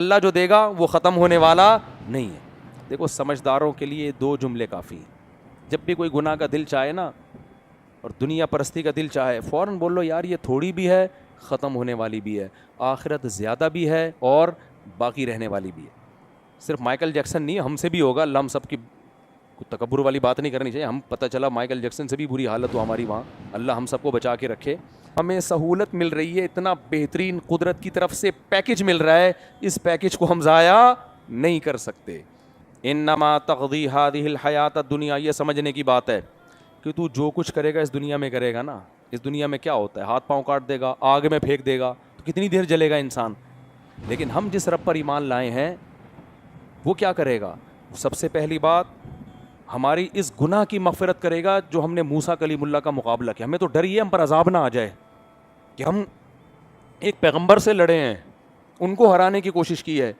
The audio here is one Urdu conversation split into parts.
اللہ جو دے گا وہ ختم ہونے والا نہیں ہے. دیکھو سمجھداروں کے لیے دو جملے کافی ہیں. جب بھی کوئی گناہ کا دل چاہے نا اور دنیا پرستی کا دل چاہے, فوراً بول لو یار یہ تھوڑی بھی ہے, ختم ہونے والی بھی ہے, آخرت زیادہ بھی ہے اور باقی رہنے والی بھی ہے. صرف مائیکل جیکسن نہیں, ہم سے بھی ہوگا. اللہ ہم سب کی تکبر والی بات نہیں کرنی چاہیے. ہم پتہ چلا مائیکل جیکسن سے بھی بری حالت ہو ہماری وہاں. اللہ ہم سب کو بچا کے رکھے. ہمیں سہولت مل رہی ہے, اتنا بہترین قدرت کی طرف سے پیکج مل رہا ہے, اس پیکج کو ہم ضائع نہیں کر سکتے. انما تقضی هذه الحیات الدنیا, یہ سمجھنے کی بات ہے کہ تو جو کچھ کرے گا اس دنیا میں کرے گا نا. اس دنیا میں کیا ہوتا ہے, ہاتھ پاؤں کاٹ دے گا, آگ میں پھینک دے گا, تو کتنی دیر جلے گا انسان. لیکن ہم جس رب پر ایمان لائے ہیں وہ کیا کرے گا؟ سب سے پہلی بات ہماری اس گناہ کی مغفرت کرے گا جو ہم نے موسیٰ کلیم اللہ کا مقابلہ کیا. ہمیں تو ڈر یہ ہم پر عذاب نہ آ جائے کہ ہم ایک پیغمبر سے لڑے ہیں, ان کو ہرانے کی کوشش کی ہے.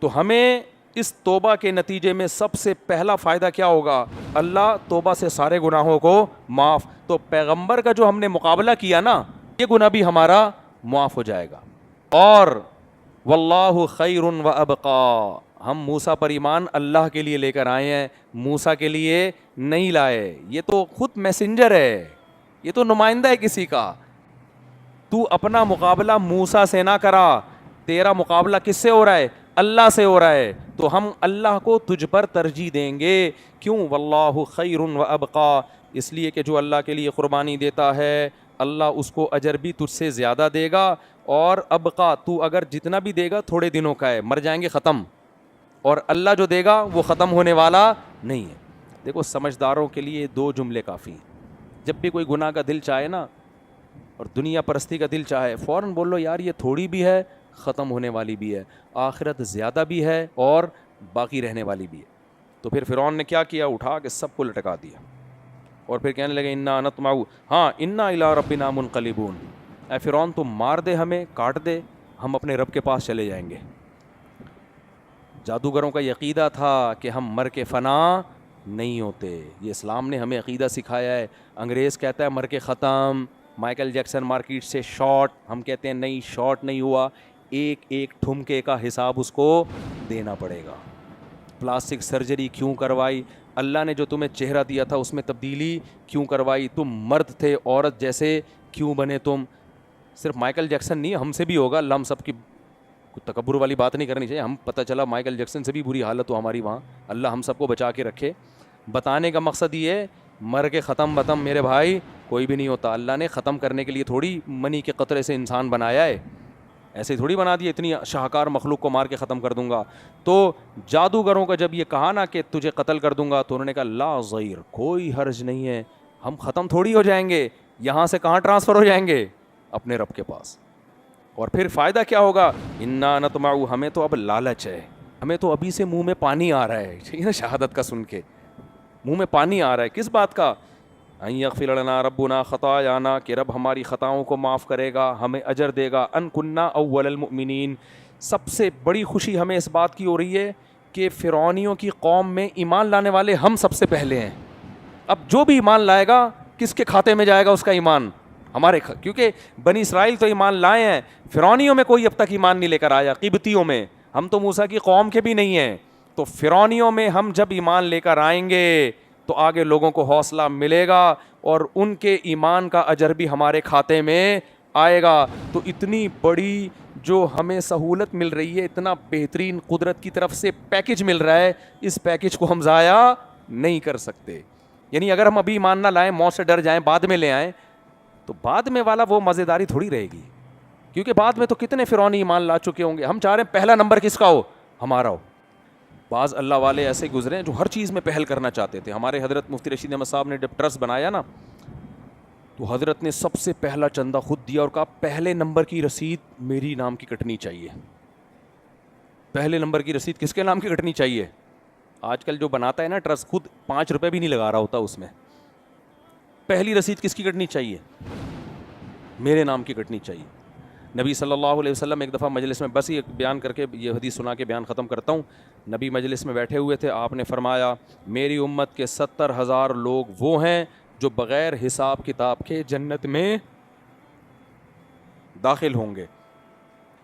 تو ہمیں اس توبہ کے نتیجے میں سب سے پہلا فائدہ کیا ہوگا؟ اللہ توبہ سے سارے گناہوں کو معاف. تو پیغمبر کا جو ہم نے مقابلہ کیا نا, یہ گناہ بھی ہمارا معاف ہو جائے گا. اور واللہ خیر و ابقا, ہم موسیٰ پر ایمان اللہ کے لیے لے کر آئے ہیں, موسیٰ کے لیے نہیں لائے. یہ تو خود میسنجر ہے, یہ تو نمائندہ ہے کسی کا. تو اپنا مقابلہ موسیٰ سے نہ کرا, تیرا مقابلہ کس سے ہو رہا ہے؟ اللہ سے ہو رہا ہے. تو ہم اللہ کو تجھ پر ترجیح دیں گے. کیوں؟ واللہ خیر و ابقا, اس لیے کہ جو اللہ کے لیے قربانی دیتا ہے اللہ اس کو اجر بھی تجھ سے زیادہ دے گا. اور ابقا, تو اگر جتنا بھی دے گا تھوڑے دنوں کا ہے, مر جائیں گے ختم. اور اللہ جو دے گا وہ ختم ہونے والا نہیں ہے. دیکھو سمجھداروں کے لیے دو جملے کافی ہیں. جب بھی کوئی گناہ کا دل چاہے نا اور دنیا پرستی کا دل چاہے, فوراً بول لو یار یہ تھوڑی بھی ہے, ختم ہونے والی بھی ہے, آخرت زیادہ بھی ہے اور باقی رہنے والی بھی ہے. تو پھر فرعون نے کیا کیا؟ اٹھا کے سب کو لٹکا دیا اور پھر کہنے لگے انا نطمع, ہاں انا الی ربنا منقلبون. اے فرعون تم مار دے, ہمیں کاٹ دے, ہم اپنے رب کے پاس چلے جائیں گے. جادوگروں کا یہ عقیدہ تھا کہ ہم مر کے فنا نہیں ہوتے. یہ اسلام نے ہمیں عقیدہ سکھایا ہے. انگریز کہتا ہے مر کے ختم, مائیکل جیکسن مارکیٹ سے شارٹ, ہم کہتے ہیں نہیں شارٹ نہیں ہوا, ایک ایک ٹھمکے کا حساب اس کو دینا پڑے گا. پلاسٹک سرجری کیوں کروائی؟ اللہ نے جو تمہیں چہرہ دیا تھا اس میں تبدیلی کیوں کروائی؟ تم مرد تھے, عورت جیسے کیوں بنے تم؟ صرف مائیکل جیکسن نہیں, ہم سے بھی ہوگا. اللہ ہم سب کی تکبر والی بات نہیں کرنی چاہیے. ہم پتہ چلا مائیکل جیکسن سے بھی بری حالت ہو ہماری وہاں. اللہ ہم سب کو بچا کے رکھے. بتانے کا مقصد یہ ہے مر کے ختم بتم میرے بھائی کوئی بھی نہیں ہوتا. اللہ نے ختم کرنے کے لیے تھوڑی منی کے قطرے سے انسان بنایا ہے, ایسے تھوڑی بنا دیا اتنی شاہکار مخلوق کو مار کے ختم کر دوں گا. تو جادوگروں کا جب یہ کہا نا کہ تجھے قتل کر دوں گا, تو انہوں نے کہا لا ضیر, کوئی حرج نہیں ہے, ہم ختم تھوڑی ہو جائیں گے, یہاں سے کہاں ٹرانسفر ہو جائیں گے؟ اپنے رب کے پاس. اور پھر فائدہ کیا ہوگا؟ انا نطمع, ہمیں تو اب لالچ ہے, ہمیں تو ابھی سے منہ میں پانی آ رہا ہے. ٹھیک ہے نا, شہادت کا سن کے منہ میں پانی آ رہا ہے. کس بات کا؟ ان یغفر لنا ربنا خطایانا, کہ رب ہماری خطاؤں کو معاف کرے گا, ہمیں اجر دے گا. ان کننا اول المؤمنین, سب سے بڑی خوشی ہمیں اس بات کی ہو رہی ہے کہ فرعونیوں کی قوم میں ایمان لانے والے ہم سب سے پہلے ہیں. اب جو بھی ایمان لائے گا کس کے کھاتے میں جائے گا اس کا ایمان؟ ہمارے کیونکہ بنی اسرائیل تو ایمان لائے ہیں, فرعونیوں میں کوئی اب تک ایمان نہیں لے کر آیا, قبطیوں میں. ہم تو موسیٰ کی قوم کے بھی نہیں ہیں. تو فرعونیوں میں ہم جب ایمان لے کر آئیں گے تو آگے لوگوں کو حوصلہ ملے گا اور ان کے ایمان کا اجر بھی ہمارے کھاتے میں آئے گا. تو اتنی بڑی جو ہمیں سہولت مل رہی ہے, اتنا بہترین قدرت کی طرف سے پیکج مل رہا ہے, اس پیکج کو ہم ضائع نہیں کر سکتے. یعنی اگر ہم ابھی ایمان نہ لائیں, موت سے ڈر جائیں, بعد میں لے آئیں, تو بعد میں والا وہ مزیداری تھوڑی رہے گی, کیونکہ بعد میں تو کتنے فرعونی ایمان لا چکے ہوں گے. ہم چاہ رہے ہیں پہلا نمبر کس کا ہو؟ ہمارا ہو. بعض اللہ والے ایسے گزرے ہیں جو ہر چیز میں پہل کرنا چاہتے تھے. ہمارے حضرت مفتی رشید احمد صاحب نے جب ٹرسٹ بنایا نا, تو حضرت نے سب سے پہلا چندہ خود دیا اور کہا پہلے نمبر کی رسید میری نام کی کٹنی چاہیے. پہلے نمبر کی رسید کس کے نام کی کٹنی چاہیے؟ آج کل جو بناتا ہے نا ٹرسٹ, خود 5 روپے بھی نہیں لگا رہا ہوتا اس میں. پہلی رسید کس کی کٹنی چاہیے؟ میرے نام کی کٹنی چاہیے. نبی صلی اللہ علیہ وسلم ایک دفعہ مجلس میں, بس یہ بیان کر کے یہ حدیث سنا کے بیان ختم کرتا ہوں. نبی مجلس میں بیٹھے ہوئے تھے, آپ نے فرمایا میری امت کے 70,000 لوگ وہ ہیں جو بغیر حساب کتاب کے جنت میں داخل ہوں گے.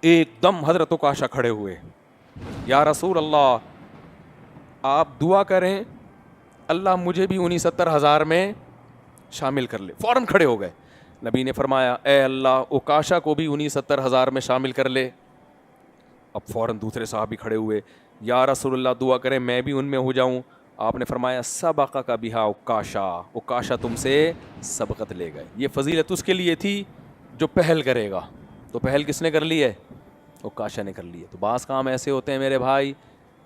ایک دم حضرت عکاشہ کھڑے ہوئے, یا رسول اللہ آپ دعا کریں اللہ مجھے بھی 69,000 میں شامل کر لے. فوراً کھڑے ہو گئے. نبی نے فرمایا اے اللہ عکاشہ کو بھی 69,000 میں شامل کر لے. اب فوراً دوسرے صحابی کھڑے ہوئے, یا رسول اللہ دعا کریں میں بھی ان میں ہو جاؤں. آپ نے فرمایا سبقک بہا عکاشہ, عکاشہ تم سے سبقت لے گئے. یہ فضیلت اس کے لیے تھی جو پہل کرے گا. تو پہل کس نے کر لی ہے؟ عکاشہ نے کر لی ہے. تو بعض کام ایسے ہوتے ہیں میرے بھائی,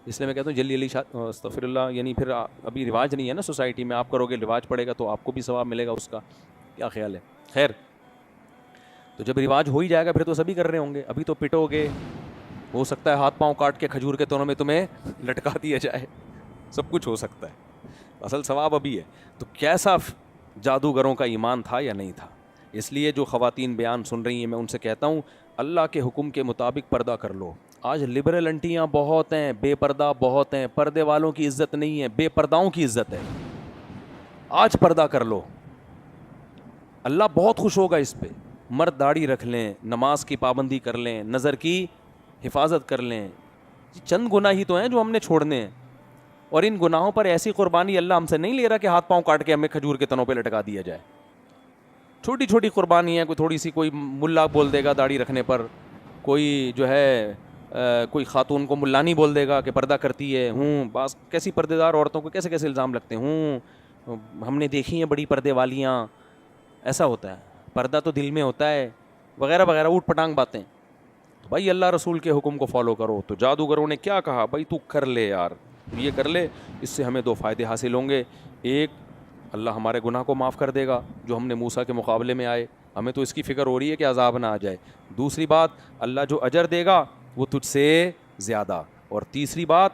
اس لیے میں کہتا ہوں جلدی جلدی استغفر اللہ, یعنی پھر ابھی رواج نہیں ہے نا سوسائٹی میں, آپ کرو گے رواج پڑے گا تو آپ کو بھی ثواب ملے گا اس کا. کیا خیال ہے؟ خیر, تو جب رواج ہو ہی جائے گا پھر تو سبھی کر رہے ہوں گے. ابھی تو پٹو گے, ہو سکتا ہے ہاتھ پاؤں کاٹ کے کھجور کے تنوں میں تمہیں لٹکا دیا جائے, سب کچھ ہو سکتا ہے. اصل ثواب ابھی ہے. تو کیسا جادوگروں کا ایمان تھا یا نہیں تھا؟ اس لیے جو خواتین بیان سن رہی ہیں میں ان سے کہتا ہوں اللہ کے حکم کے مطابق پردہ کر لو. آج لبرل انٹیاں بہت ہیں, بے پردہ بہت ہیں. پردے والوں کی عزت نہیں ہے, بے پرداؤں کی عزت ہے. آج پردہ کر لو, اللہ بہت خوش ہوگا اس پہ. مرد داڑھی رکھ لیں, نماز کی پابندی کر لیں, نظر کی حفاظت کر لیں. چند گناہ ہی تو ہیں جو ہم نے چھوڑنے ہیں, اور ان گناہوں پر ایسی قربانی اللہ ہم سے نہیں لے رہا کہ ہاتھ پاؤں کاٹ کے ہمیں کھجور کے تنوں پہ لٹکا دیا جائے. چھوٹی چھوٹی قربانی ہیں, کوئی تھوڑی سی, کوئی ملا بول دے گا داڑھی رکھنے پر, کوئی جو ہے کوئی خاتون کو ملانی بول دے گا کہ پردہ کرتی ہے. بعض کیسی پردے دار عورتوں کو کیسے کیسے الزام لگتے ہیں, ہم نے دیکھی ہیں بڑی پردے والیاں. ایسا ہوتا ہے, پردہ تو دل میں ہوتا ہے, وغیرہ وغیرہ اوٹ پٹانگ باتیں. تو بھائی اللہ رسول کے حکم کو فالو کرو. تو جادوگروں نے کیا کہا, بھائی تو کر لے یار, یہ کر لے, اس سے ہمیں 2 فائدے حاصل ہوں گے. ایک, اللہ ہمارے گناہ کو معاف کر دے گا جو ہم نے موسیٰ کے مقابلے میں آئے, ہمیں تو اس کی فکر ہو رہی ہے کہ عذاب نہ آ جائے. دوسری بات, اللہ جو اجر دے گا وہ تجھ سے زیادہ. اور تیسری بات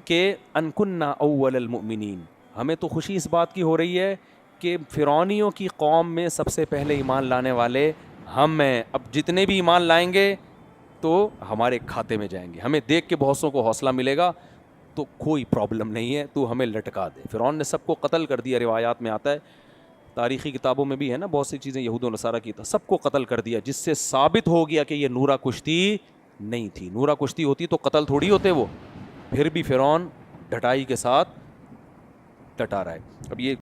کہ ان کننا اول المؤمنین, ہمیں تو خوشی اس بات کی ہو رہی ہے کہ فرعونیوں کی قوم میں سب سے پہلے ایمان لانے والے ہم ہیں. اب جتنے بھی ایمان لائیں گے تو ہمارے کھاتے میں جائیں گے, ہمیں دیکھ کے بہت سوں کو حوصلہ ملے گا. تو کوئی پرابلم نہیں ہے, تو ہمیں لٹکا دے. فرعون نے سب کو قتل کر دیا, روایات میں آتا ہے, تاریخی کتابوں میں بھی ہے نا بہت سی چیزیں, یہود و نصارہ کی, سب کو قتل کر دیا, جس سے ثابت ہو گیا کہ یہ نورا کشتی نہیں تھی. نورا کشتی ہوتی تو قتل تھوڑی ہوتے وہ. پھر بھی فرعون ڈٹائی کے ساتھ ڈٹا رہا ہے. اب یہ